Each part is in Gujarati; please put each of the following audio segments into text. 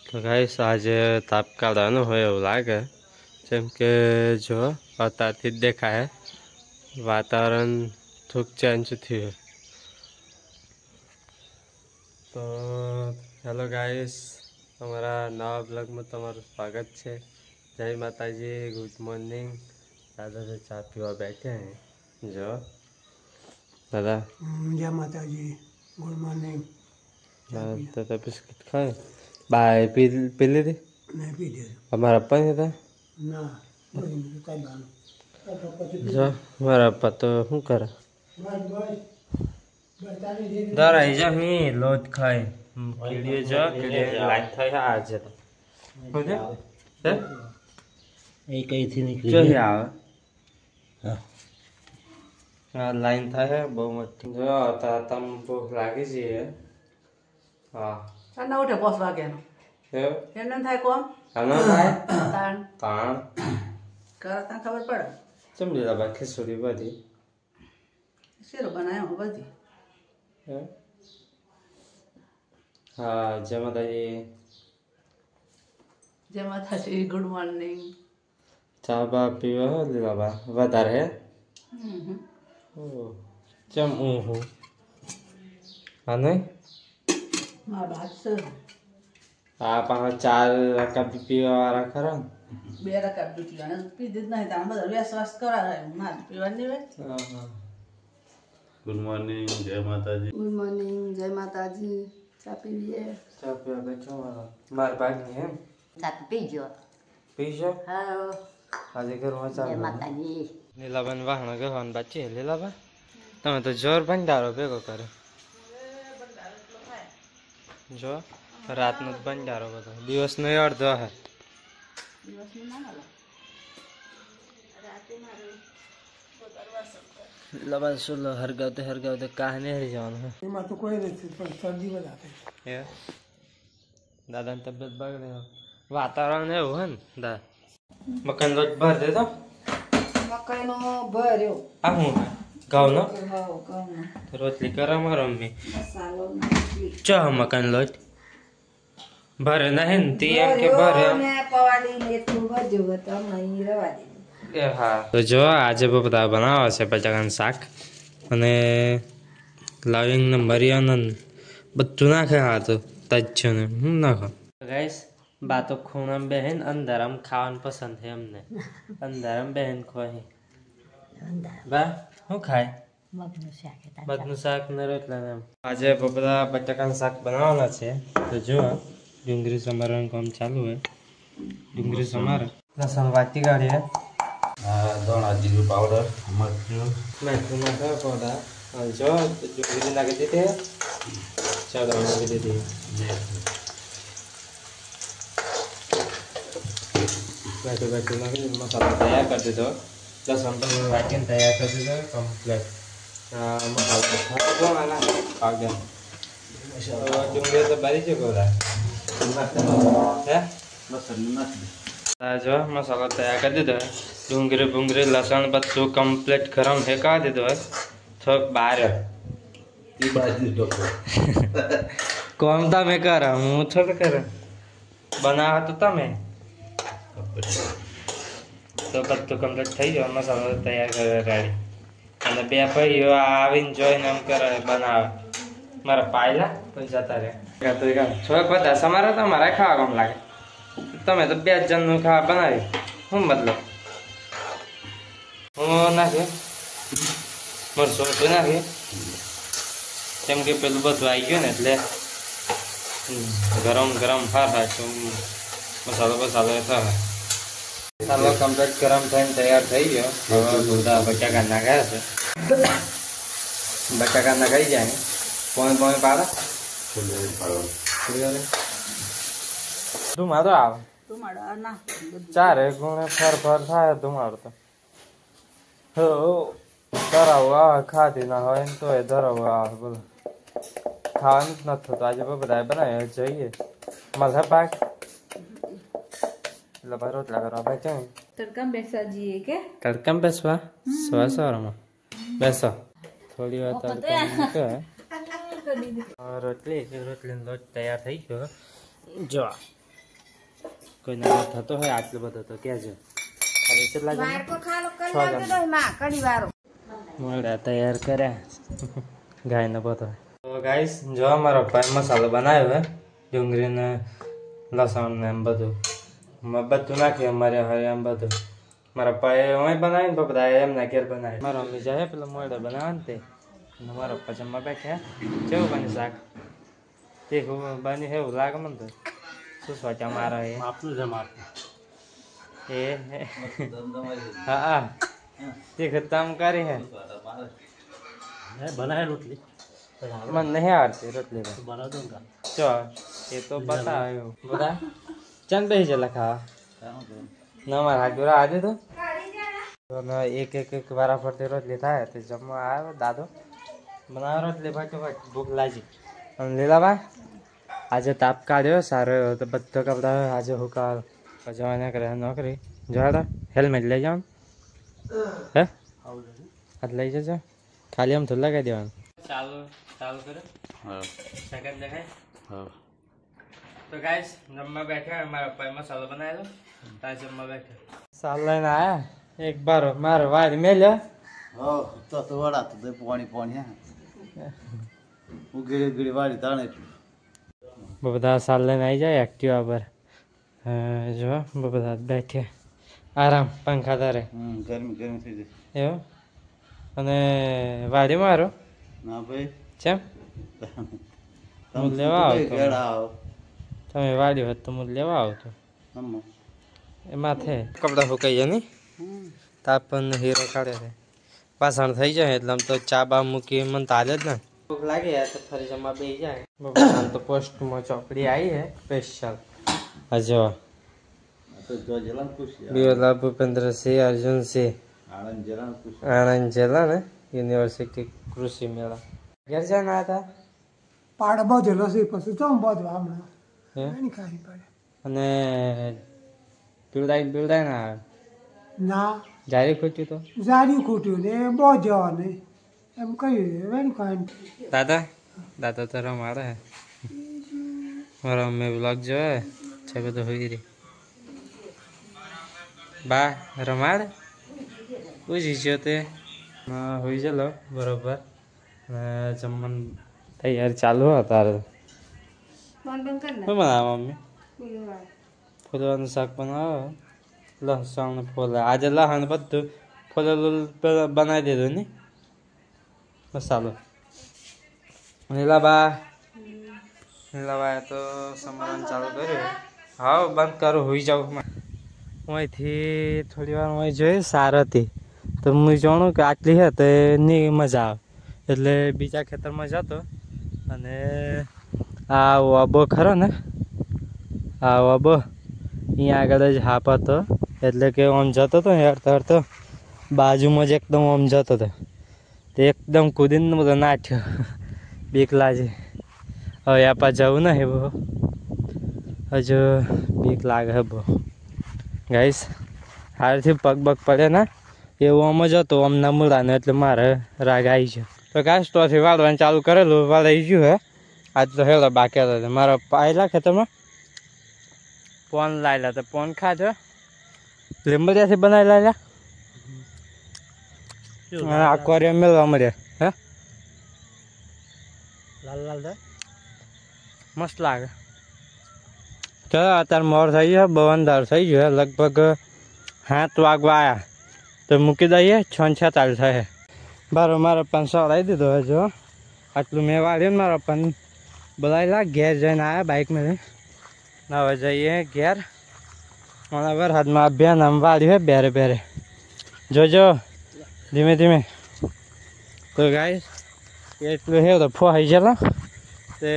તો ગાઈસ આજે તાપ કાઢવાનો હોય એવું લાગે, જેમ કે જો અત્યારથી જ દેખાય વાતાવરણ થોડુંક ચેન્જ થયું. તો હેલો ગાઈસ, તમારા નવા બ્લોગમાં તમારું સ્વાગત છે. જય માતાજી, ગુડ મોર્નિંગ. દાદા ચા પીવા બેઠે હે. જો દાદા જય માતાજી, ગુડ મોર્નિંગ. તો બિસ્કિટ ખાય બાય પી લીધી? નહીં પી દે. અમારા પપ્પા હતા ના કઈ બાનું જો મારા પપ્પા તો શું કરે દરાઈ જા મી લોટ ખાય કીડીઓ જો કીડીઓ લાઈટ થાય આજે તો હોજે હે એ કઈથી નીકળી જો આવે હા લાઈન થાય બહુ મોટી જો તમ ભૂખ લાગી છે. હા ના ઉઠે 5 વાગ્યાનો એમને થાય કોમ આનો થાય તાણ કરતા ખબર પડે ચમ લીધા બા ખીચડી બધી શેરો બનાવ્યો બધી. હા જય માતાજી. જય માતાજી, ગુડ મોર્નિંગ. ચા બા પીવો લીધા બા વધારે હે ચમ હું હા નહીં મારા બાદ છે આ પાછા 4 કપ પીવા વાળા ખરા ને 2 રકાબ પીવાના પીધી જ નહીં તાણ બધા વેસવાસ કરાવે ના પીવાની હોય. ગુડ મોર્નિંગ, જય માતાજી. ગુડ મોર્નિંગ, જય માતાજી. ચા પીવીએ? ચા પીવા બેઠો મારા ભાગની એમ ચા પીજો. પીશો હા. આજે ઘરમાં ચા જય માતાજી. લીલાબેન વાહણા ગવાનું બાકી લીલાબા તમે તો જોર ભંડારો ભેગો કર્યો જો રાતનો જ ભંડારો બધો દિવસનો અડધો હે લબા સુલો હરગાવતે કાહને હરી જવાનું હે એમાં તો કોઈ નથી પણ શરદી વધારે એ દાદાની તબિયત બગડે વાતાવરણ એવું હે ને દા મકાન લોટ ભર દેતો મકાઈનો ભર્યો આ હું ઘઉંનો ઘઉંનો રોટલી કરે મારો મમ્મી મસાલો ચા મકાન લોટ ભરે નહીં ને તે એમ કે ભરે ને પવાડી ને એટલું ભર્યું હતું નહીં રવા દીધું. એ હા તો જો આજે બધા બનાવે છે બટાકાનું શાક અને લવિંગ ને મરિયાનું બધું નાખે હા તો તજ્જો ને હું નાખો ગાઈસ બા તો ખૂણામાં બેહીને અંદર આમ ખાવાનું પસંદ છે એમને અંદર આમ બેહીને ખોય બા શું ખાય મગનું શાક ને રોટલા ને આજે બધા બટાકાનું શાક બનાવવાના છે તો જો ડુંગળી સમારવાનું કામ ચાલુ હોય ડુંગળી સમારે લસણ વાટી કાઢીએ ધોળા જીરું પાવડર, મરચું, મેથું નાખે પોડા જો ડુંગળી નાખી દીધી ચાલો નાખી દીધી મેથું નાખી દીધું મસાલો તૈયાર કરી દીધો લસણ તો વાટીને તૈયાર કરી દીધો કમ્પ્લેટ મસાલો પાવડર ડુંગળી તો ભરી છે ગોળા હે જો મસાલો તૈયાર કરી દીધો ડુંગળી બુંગળી લસણ બધું કમ્પ્લીટ ગરમ ફેંકા દીધો હોય થોડોક બહાર એ બાજુ ડોકો. કોમ તમે કરો હું થોડું કરે બનાવો તો તમે તો બધું કમ્પ્લીટ થઈ ગયો મસાલો તૈયાર કરે રેડી અને બે ભાઈઓ આવીને જોઈને એમ કરે બનાવે મારા પાયલા પણ જતા રહે થોડાક બધા સમારે તો મારે ખાવા કામ લાગે તમે તો 2 જણનું ખાવા બનાવી શું મતલબ હું નાખે મરચું તો નાખે કેમ કે પેલું બધું આવી ગયું ને એટલે ગરમ હા મસાલો થાય મસાલો કમ્પ્લીટ ગરમ થઈને તૈયાર થઈ ગયો હવે બધા બટાકા નાખ્યા છે બટાકા નાખાઈ જાય પોણી પાડે ધુમાડો આવે ધુમાડો ના ચારે ગુણે ફર થાય ધુમાડો તો ધરાવો આવે ખાતી ના હોય ને તો એ ધરાવો આવે બોલો ખાવાનું જ નથી થતું આજે બધા બનાવે જઈએ મળે પાક એટલે ભાઈ રોટલા કરવા ભાઈ કેમ તડકામ બેસવા જઈએ કે તડકામ બેસવા સવારમાં બેસો થોડી વાર તડકા રોટલી લોટ તૈયાર થઈ ગયો જો કોઈને થતો હોય આટલો બધો તો કહેજો. હવે કેટલા જણા? મોડા તૈયાર કર્યા ગાયનો બધો. તો ગાઈસ જો અમારો ભાઈ મસાલો બનાવ્યો હે, ડુંગળી ને લસણ ને એમ બધું નાખ્યું અમારે હવે એમ બધું. મારા ભાઈ અહીં બનાવી ને બધા એમના ઘેર બનાવી. મારા મમ્મી જાય પેલા મોડા બનાવે ને તે મારા પપ્પા જમવા બેઠા. કેવું બને શાક? તીખું બની એવું લાગે મને તો. શું સોચા મારા એ હા તીખું તમ કરી હે बनाए रोटली મને નહીં આવડતી રોટલી बना दो ચો એ તો બતાવ્યું બધા ચાલ બેસી જલા ખાવા ના મારા હાથ જોરા આજે તો એક વારા ફરતી રોટલી થાય તો જમવા આવે દાદો બનાવે રોટલી ફાટોફાટ ભૂખ લાગી. અને લીલાભાઈ આજે તાપ કાઢ્યો સારો એવો તો બધો કપડા આજે હુકા જવા કરે નોકરી જોવા હેલ્મેટ લઈ જાઓ હે હાથ લઈ જજો ખાલી આમ તો લગાવી દેવાનું. ચાલુ કરે સેકન્ડ દેખાય. તો ગાઈસ જમવા બેઠા મારા પપ્પાએ મસાલો બનાવેલો ત્યાં જમવા બેઠા સાલ લઈને આયા એક બારો મારો વારી મેલ્યો. તો વડા તો પાણી પાણી ઉગીડી ઉગીડી વાળી તાણે બધા સાલ લઈને આવી જાય એક્ટિવા પર જો બધા બેઠ્યા આરામ પંખા તારે ગરમી ગરમી થઈ જાય એવું. અને વાડી મારો ના ભાઈ ચેમ હું લેવા આવતો આવો તમે વાડી હોત તો હું લેવા આવતો એ માથે કપડા સુકાઈ જાય નહીં તાપ પણ હીરો કાઢે છે પાછળ થઈ જાય એટલે આમ તો ચા બા મૂકી મને તો હાલે જ ને ભૂખ લાગી જાય તો ફરી જમવા બેસી જાય. આમ તો પોસ્ટમાં ચોપડી આવી છે સ્પેશિયલ હજો બિરલા ભૂપેન્દ્રસિંહ અર્જુનસિંહ આણંદ જિલ્લા ને યુનિવર્સિટી કૃષિ મેળા ઘેર જના હતા પાડ બાંધેલો છે પછી ચમ બાંધવા હમણાં એની ખારી પડે અને બિલડાઈ ના આવે ના જારી ખોટ્યું તો જારી ખોટ્યું ને બાંધ્યા ને એમ કહ્યું એની ખારી દાદા તો રમાડે મારા મમ્મી બ્લોગ જોવે છે બધું હોઈ રહી બા રમાડ પૂછી છો તે હોઈ ચલો બરોબર જમવાનું તૈયાર ચાલુ તારે શું બનાવે મમ્મી ફૂલવાનું શાક બનાવો લસણ ફૂલે આજે લસણ બધું ફૂલેલું બનાવી દીધું ને મસાલો. નીલાબાએ તો સમારવાનું ચાલુ કર્યું. હા બંધ કરું હોઈ જાઉં અહીંથી થોડી વાર અહીં જોઈ સાર હતી તો હું જાણું કે આટલી હે તો નહીં મજા આવે એટલે બીજા ખેતરમાં જતો અને આ વાબો ખરો ને આ વાબો અહીંયા આગળ જ હાપ હતો એટલે કે આમ જતો હતો હેરતો હેરતો બાજુમાં જ એકદમ આમ જતો હતો તે એકદમ કૂદીને બધો નાઠ્યો બીક લાગે. હવે આપા જવું ને હે બહુ હજુ બીક લાગે હે બહુ ગાઈસ હારથી પગ બગ પડે ને એવું આમ જ હતું આમ નમૂલાને એટલે મારે રાગ આવી ગયો. તો ગાઈસ તોથી વાળવાનું ચાલુ કરેલું વાળાઈ ગયું હે આજ તો હેલો બાકી હતા મારા પાયેલા ખેતરમાં પોન લાયેલા તો પોન ખાધો લીંબડિયાથી બનાવી લાયેલા અને આક્વારિયમ મેળવા મળ્યા હે લાલ લાલ થાય મસ્ત લાગે. ચાલો અત્યારે મોર થઈ ગયો બહુ અંધાર થઈ ગયો લગભગ 7 વાગવા આવ્યા તો મૂકી દઈએ 6:46 થાય બારો મારા પણ સળાવી દીધો હે જો આટલું મેં વાળ્યું ને મારા પણ બોલાવેલા ઘેર જઈને આવ્યા બાઇક મેં હવે જઈએ ઘેર મને વરસાદમાં અભિયાન આમ વાળ્યું હે બેરે બેરે જોજો ધીમે ધીમે. તો ગાય એટલું હે તો ફોહાઈ ગયેલો તે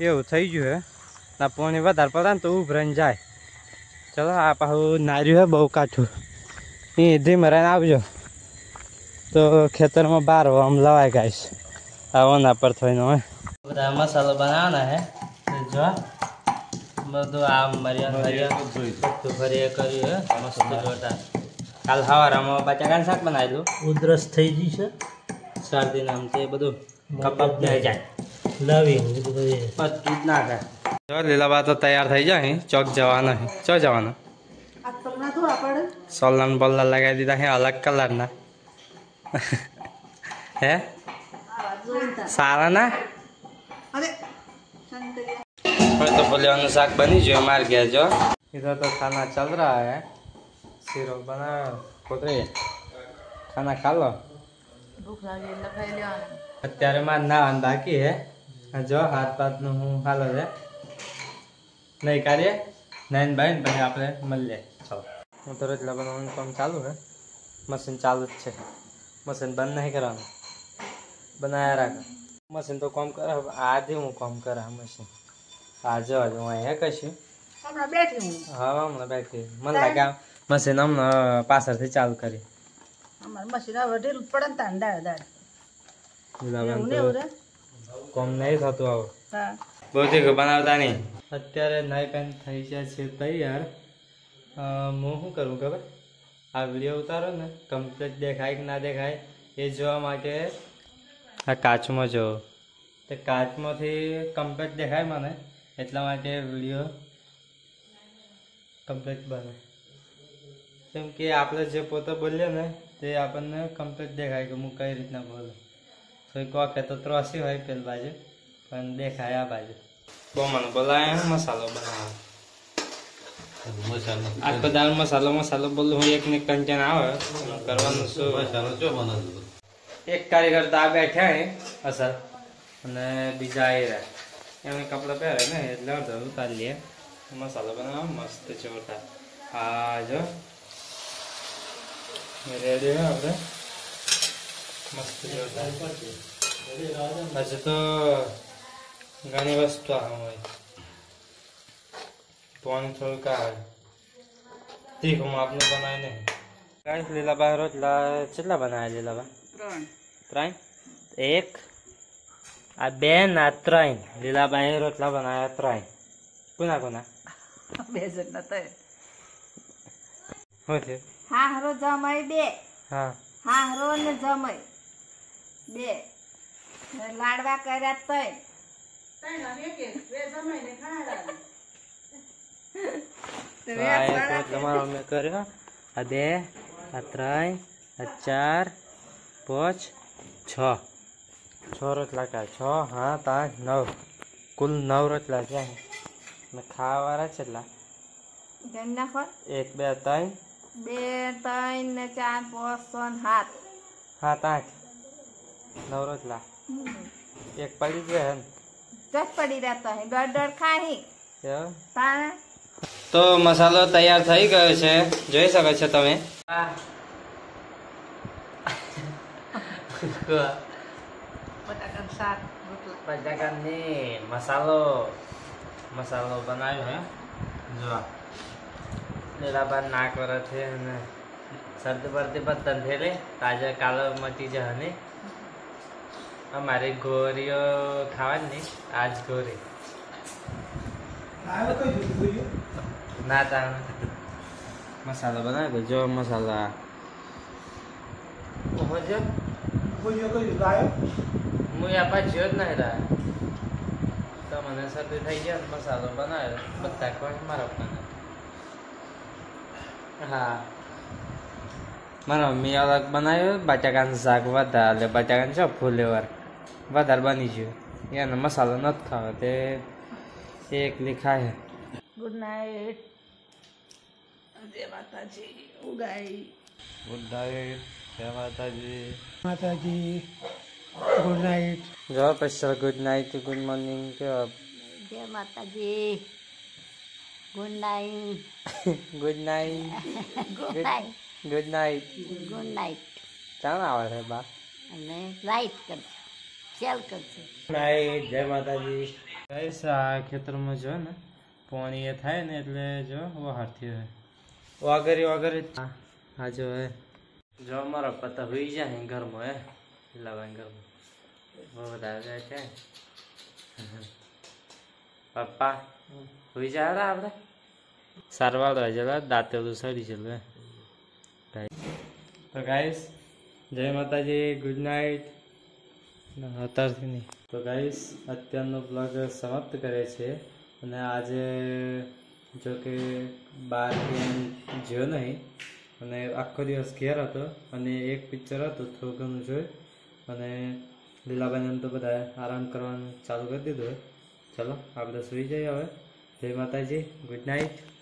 એવું થઈ ગયું હે ના પાણી વધારે પડે ને તો ઉભરાઈને જાય. ચલો આ પાછું નાર્યું હે બહુ કાઠું એ ધીમે રહીને આવજો તો ખેતરમાં બાર આમ લવાય ગાઈશ આવવાના પર થઈને હોય બધા મસાલો બનાવવાના હે જો બધું આ મરિયા ફરી કર્યું હે મસ્ત જોરદાર. કાલ સવારમાં બટાકાનું શાક બનાવેલું ઉધરસ થઈ ગઈ છે શરદી નામ તે બધું કપાપ થઈ જાય લાવી બધું જ નાખે. જો જો લીલાબા તો તૈયાર થઈ જાય ચોક જવાના ચો જવાના આ પગના થોડા પડે સોલન બોલ્લા લગાવી દીધા હે અલગ કલરના હે આવા જોઈતા સારા ના અરે સંતરી હવે તો ફુલિયાનું શાક બની ગયું માર ગયા જો इधर तो खाना चल रहा है सिरो बना पुत्री खाना खा लो ભૂખ લાગી એટલે ખાઈ લેવાનું અત્યારે માર નાવાનું બાકી હે જો હાથ પાતનું હું હાલો છે નહીં કાર્ય નાઈન બાઈન પછી આપણે મળીએ ચાલો હું તો રોટલા બનાવવાનું કામ ચાલુ હે મશીન ચાલુ જ છે મશીન બંધ નહીં કરવાનું બનાવ્યા રાખો મશીન તો કામ કરે આજે હું કામ કરે મશીન આજે હું અહીંયા કશું હમણાં બેઠી હું હા હમણાં બેઠી મને લાગે મશીન હમણાં પાછળથી ચાલુ કરી અમારે મશીન હવે ઢીલું જ પડે ને તાણ દાળ એવું ને એવું રે કોમ નહીં થતું આવું હા બહુ બનાવતા નહીં અત્યારે નાઈ પેન થઈ જાય છે તૈયાર હું શું કરું ખબર આ વિડીયો ઉતારો ને કમ્પ્લીટ દેખાય કે ના દેખાય એ જોવા માટે આ કાચમાં જોવો તો કાચમાંથી કમ્પ્લીટ દેખાય મને એટલા માટે વિડીયો કમ્પ્લીટ બને કેમ કે આપણે જે પોતે બોલીએ ને તે આપણને કમ્પ્લીટ દેખાય કે હું કઈ રીતના બોલું થોડીક વખત તો ત્રોસી હોય પેલી બાજુ પણ દેખાય આ બાજુ બહુ મને બોલાય મસાલો બનાવો આખો દાળ મસાલો બોલું હું એક ને કંચન આવે કરવાનું શું એક કારીગર તો આ બેઠા હે અસર અને બીજા એ રહ્યા એમને કપડાં પહેરે ને એટલે અડધો ઉતારી લઈએ મસાલો બનાવો મસ્ત જોરદાર આ જો રેડી હોય આપણે મસ્ત જોરદાર હજુ તો ઘણી વસ્તુ હોય પાણી થોડુંક આવે તીખું આપણે બનાવી નહીં કાંઈ લીલાબા રોટલા કેટલા બનાવ્યા લીલાબા 3 એક આ બે ના 3 લીલાબાએ રોટલા બનાવ્યા 3 કોના બે જણ નતા શું છે હાહરો જમાઈ 2 હા હાહરો ને જમાઈ 2 લાડવા કર્યા 3 તમારો મેં કર્યો આ 2 આ 3 આ 4 5 6 રોટલા કા 6 7 8 9 કુલ 9 રોટલા છે મેં ખાવાવાળા કેટલા કેમ નાખો 1 2 3 2 3 ને 4 5 6 7 7 8 9 રોટલા એક પડી ગયા ને જટ પડી રહેતો હે દોડ ખાહી એવું? તાણા તો મસાલો તૈયાર થઈ ગયો છે જોઈ શકો છો તમે બટાકાનું શાક રોટલા બટાકાની મસાલો બનાવ્યો હે જો લીલાબા નાક વરસ છે અને શરદી પરથી બતન થયેલી તાજા કાલો મટી જાય ને અમારી ગોરીઓ ખાવાની આજ ગોરી ના તા મસાલો બનાવ્યો જો મસાલા જો હું યા પાછો જ નહીં રહ્યા તો મને શરદી થઈ ગયા મસાલો બનાવ્યો બધા કોઈ મારા પણ હા મારા મમ્મી અલગ બનાવ્યો બટાકાનું શાક વધારે એટલે બટાકાનું છે ફુલેવર વધારે બની ગયું એને મસાલો નથી ખાવો તે એકલી ખાય ગુડ નાઇટ જય માતાજી ઉગાઈ ગુડ નાઇટ જય માતાજી માતાજી ગુડ નાઇટ જો પછી ગુડ નાઇટ ગુડ મોર્નિંગ કેવા જય માતાજી good night good night good night good night good night ચાલ આવે છે બા અને લાઈટ કરજો સેલ કરજો નાઇટ જય માતાજી ગાઈસ આ ખેતરમાં જો ને પાણી એ થાય ને એટલે જો વહારથી હોય વાગરી હા જો હે જો મારા પતા હોઈ જાય ઘરમાં હે લાવા ઘરમાં બહુ બધા જાય છે પપ્પા હોઈ જાય આપણે સારવાળો જલા દાંતેલું સડી છે તો ગાઈસ જય માતાજી ગુડ નાઇટ અત્યારથી નહીં તો ગાઈસ અત્યારનો બ્લોગ સમાપ્ત કરે છે અને આજે જો કે બહાર જ્યો નહીં અને આખો દિવસ ઘેર હતો અને એક પિક્ચર હતું થોડું ઘણું જોયું અને લીલાબાઈને તો બધા આરામ કરવાનું ચાલુ કરી દીધું હોય. ચલો આપણે સૂઈ જઈએ હવે. જય માતાજી, ગુડ નાઇટ.